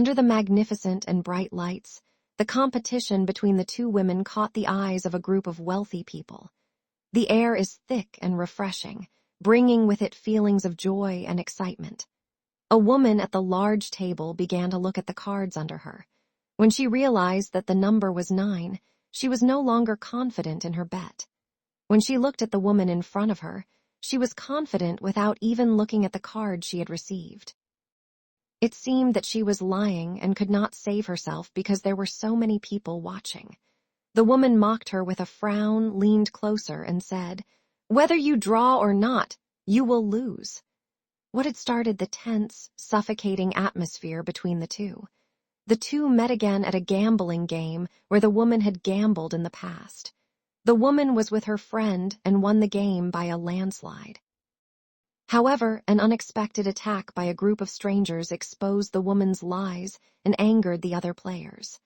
Under the magnificent and bright lights, the competition between the two women caught the eyes of a group of wealthy people. The air is thick and refreshing, bringing with it feelings of joy and excitement. A woman at the large table began to look at the cards under her. When she realized that the number was 9, she was no longer confident in her bet. When she looked at the woman in front of her, she was confident without even looking at the card she had received. It seemed that she was lying and could not save herself because there were so many people watching. The woman mocked her with a frown, leaned closer, and said, "Whether you draw or not, you will lose." What had started the tense, suffocating atmosphere between the two? The two met again at a gambling game where the woman had gambled in the past. The woman was with her friend and won the game by a landslide. However, an unexpected attack by a group of strangers exposed the woman's lies and angered the other players.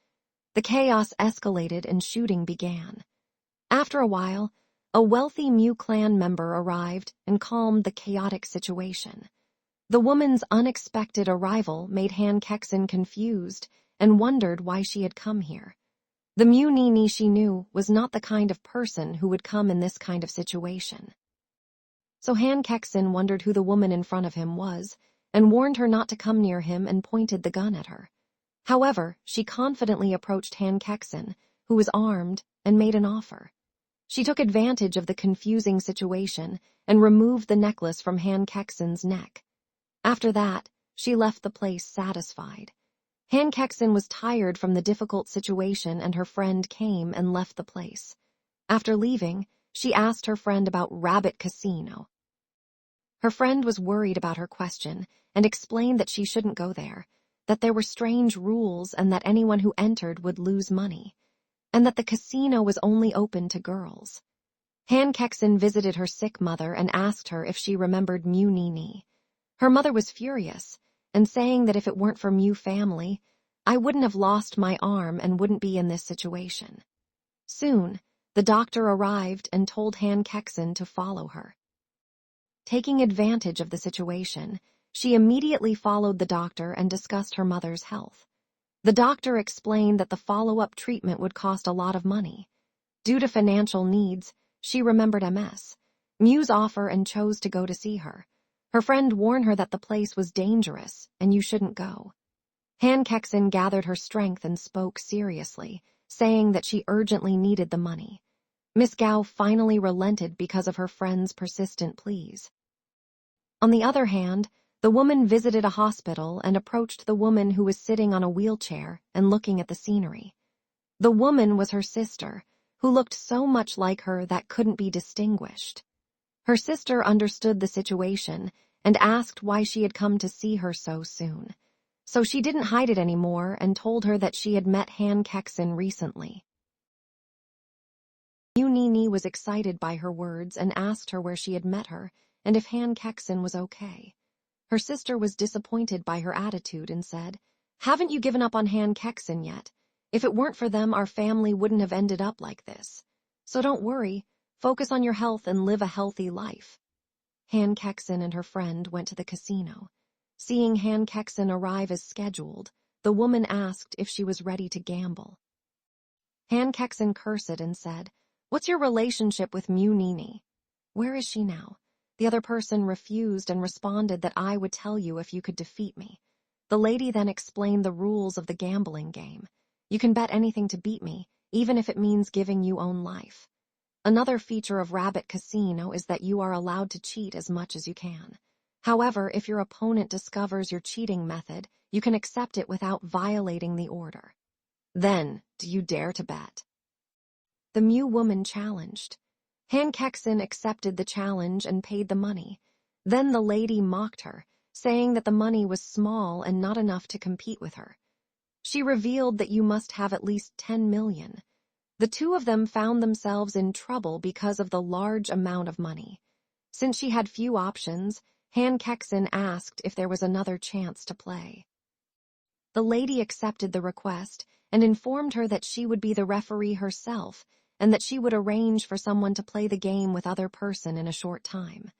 The chaos escalated and shooting began. After a while, a wealthy Mu clan member arrived and calmed the chaotic situation. The woman's unexpected arrival made Han Kexin confused and wondered why she had come here. The Mingyi she knew was not the kind of person who would come in this kind of situation. So Han Kexin wondered who the woman in front of him was and warned her not to come near him and pointed the gun at her. However, she confidently approached Han Kexin, who was armed, and made an offer. She took advantage of the confusing situation and removed the necklace from Han Kexin's neck. After that, she left the place satisfied. Han Kexin was tired from the difficult situation and her friend came and left the place. After leaving, she asked her friend about Rabbit Casino. Her friend was worried about her question and explained that she shouldn't go there, that there were strange rules and that anyone who entered would lose money, and that the casino was only open to girls. Han Kexin visited her sick mother and asked her if she remembered Mingyi. Her mother was furious and saying that if it weren't for Mu family, I wouldn't have lost my arm and wouldn't be in this situation. Soon, the doctor arrived and told Han Kexin to follow her. Taking advantage of the situation, she immediately followed the doctor and discussed her mother's health. The doctor explained that the follow-up treatment would cost a lot of money. Due to financial needs, she remembered MS, Mu's offer and chose to go to see her. Her friend warned her that the place was dangerous and you shouldn't go. Han Kexin gathered her strength and spoke seriously, saying that she urgently needed the money. Miss Gao finally relented because of her friend's persistent pleas. On the other hand, the woman visited a hospital and approached the woman who was sitting on a wheelchair and looking at the scenery. The woman was her sister, who looked so much like her that couldn't be distinguished. Her sister understood the situation and asked why she had come to see her so soon. So she didn't hide it anymore and told her that she had met Han Kexin recently. Mingyi was excited by her words and asked her where she had met her and if Han Kexin was okay. Her sister was disappointed by her attitude and said, "Haven't you given up on Han Kexin yet? If it weren't for them, our family wouldn't have ended up like this. So don't worry, focus on your health and live a healthy life." Han Kexin and her friend went to the casino. Seeing Han Kexin arrive as scheduled, the woman asked if she was ready to gamble. Han Kexin cursed and said, "What's your relationship with Mingyi? Where is she now?" The other person refused and responded that I would tell you if you could defeat me. The lady then explained the rules of the gambling game. You can bet anything to beat me, even if it means giving you own life. Another feature of Rabbit Casino is that you are allowed to cheat as much as you can. However, if your opponent discovers your cheating method, you can accept it without violating the order. Then, do you dare to bet? The Mu woman challenged. Han Kexin accepted the challenge and paid the money. Then the lady mocked her, saying that the money was small and not enough to compete with her. She revealed that you must have at least 10 million. The two of them found themselves in trouble because of the large amount of money. Since she had few options, Han Kexin asked if there was another chance to play. The lady accepted the request and informed her that she would be the referee herself and that she would arrange for someone to play the game with other person in a short time.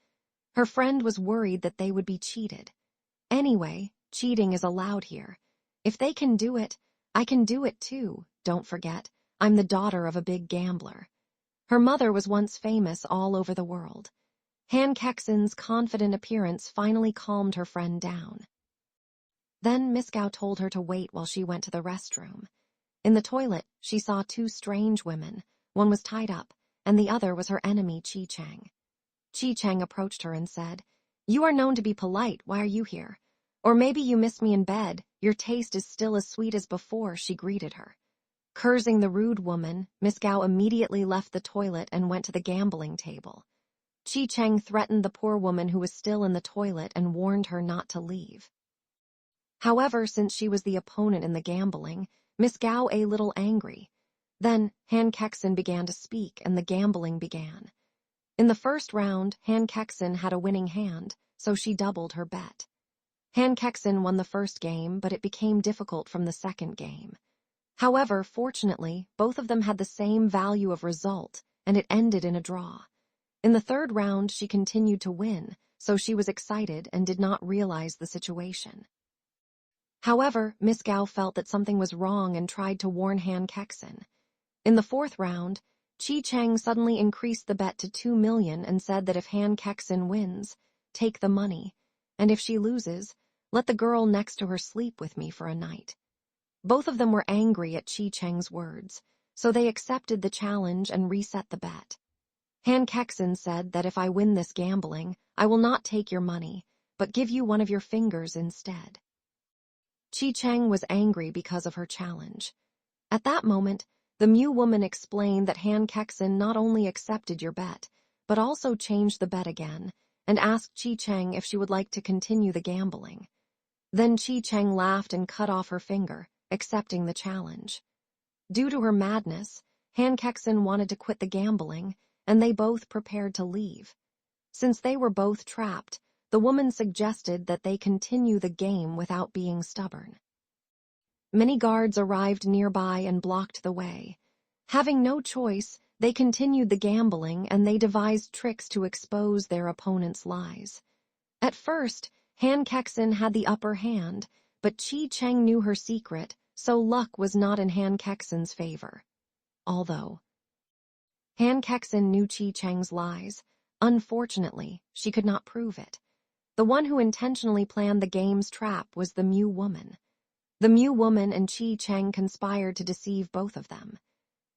Her friend was worried that they would be cheated. Anyway, cheating is allowed here. If they can do it, I can do it too. Don't forget, I'm the daughter of a big gambler. Her mother was once famous all over the world. Han Kexin's confident appearance finally calmed her friend down. Then Mingyi told her to wait while she went to the restroom. In the toilet, she saw two strange women. One was tied up, and the other was her enemy, Qi-Chang. Qi-Chang approached her and said, "You are known to be polite, why are you here? Or maybe you missed me in bed, your taste is still as sweet as before," she greeted her. Cursing the rude woman, Mingyi immediately left the toilet and went to the gambling table. Qi-Chang threatened the poor woman who was still in the toilet and warned her not to leave. However, since she was the opponent in the gambling, Mingyi a little angry. Then, Han Kexin began to speak and the gambling began. In the first round, Han Kexin had a winning hand, so she doubled her bet. Han Kexin won the first game, but it became difficult from the second game. However, fortunately, both of them had the same value of result, and it ended in a draw. In the third round, she continued to win, so she was excited and did not realize the situation. However, Mingyi felt that something was wrong and tried to warn Han Kexin. In the fourth round, Qi-Chang suddenly increased the bet to 2 million and said that if Han Kexin wins, take the money, and if she loses, let the girl next to her sleep with me for a night. Both of them were angry at Qi-Chang's words, so they accepted the challenge and reset the bet. Han Kexin said that if I win this gambling, I will not take your money, but give you one of your fingers instead. Qi-Chang was angry because of her challenge. At that moment, the Mew woman explained that Han Kexin not only accepted your bet, but also changed the bet again, and asked Qi-Chang if she would like to continue the gambling. Then Qi-Chang laughed and cut off her finger, accepting the challenge. Due to her madness, Han Kexin wanted to quit the gambling, and they both prepared to leave. Since they were both trapped, the woman suggested that they continue the game without being stubborn. Many guards arrived nearby and blocked the way. Having no choice, they continued the gambling and they devised tricks to expose their opponent's lies. At first, Han Kexin had the upper hand, but Qi-Chang knew her secret, so luck was not in Han Kexin's favor. Although Han Kexin knew Qi-Chang's lies, unfortunately, she could not prove it. The one who intentionally planned the game's trap was the Mew woman. The Mew woman and Qi-Chang conspired to deceive both of them.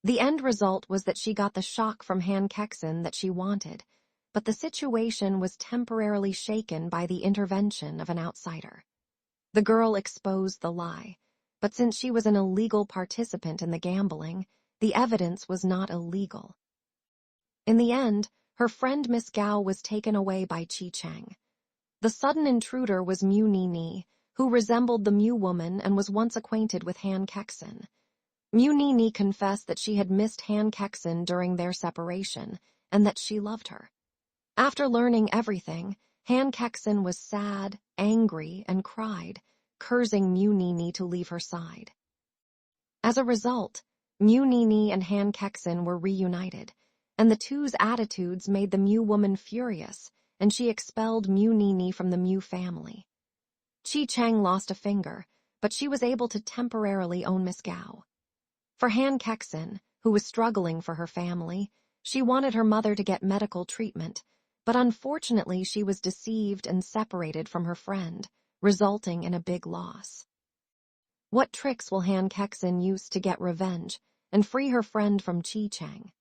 The end result was that she got the shock from Han Kexin that she wanted, but the situation was temporarily shaken by the intervention of an outsider. The girl exposed the lie, but since she was an illegal participant in the gambling, the evidence was not illegal. In the end, her friend Mingyi was taken away by Qi-Chang. The sudden intruder was Mingyi, who resembled the Mew woman and was once acquainted with Han Kexin. Mingyi confessed that she had missed Han Kexin during their separation and that she loved her. After learning everything, Han Kexin was sad, angry, and cried, cursing Mingyi to leave her side. As a result, Mingyi and Han Kexin were reunited, and the two's attitudes made the Mew woman furious, and she expelled Mingyi from the Mew family. Qi-Chang lost a finger, but she was able to temporarily own Mingyi. For Han Kexin, who was struggling for her family, she wanted her mother to get medical treatment, but unfortunately she was deceived and separated from her friend, resulting in a big loss. What tricks will Han Kexin use to get revenge and free her friend from Qi-Chang?